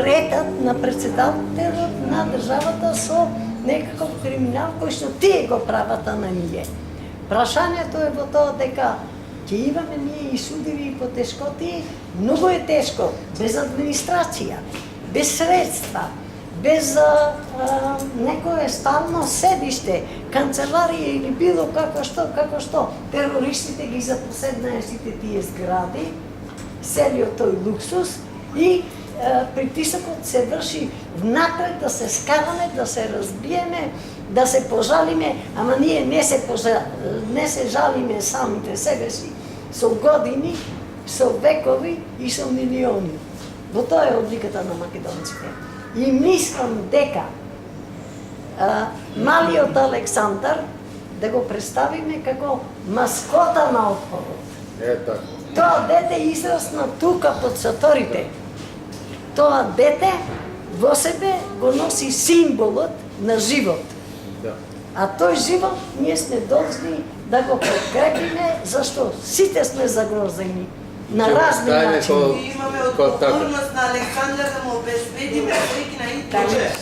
претат на председателот на државата со некаков криминал кој што тие го прават, а на ние. Прашањето е во тоа дека ќе имаме ние и судиви и потешкоти, многу е тешко, без администрација, без средства, без некое стално седиште, канцеларија или било како што терористите ги запоседнаа сите тие згради, целиот тој луксус и притисокот се врши внатре да се скараме, да се разбиеме, да се пожалиме, ама ние не се жалиме самите себе си со години, со векови и со милиони. Во тоа е одликата на македонците. И мислам дека малиот Александар да го представиме како маскота на отпорот. Тоа дете израсна тука под шаторите. Тоа дете во себе го носи символот на живот. А тој живот ние сме должни да го подкрепиме, зашто сите сме загрозени на разни начини. Имаме одговорност на Александар да му обезбедиме на интернет.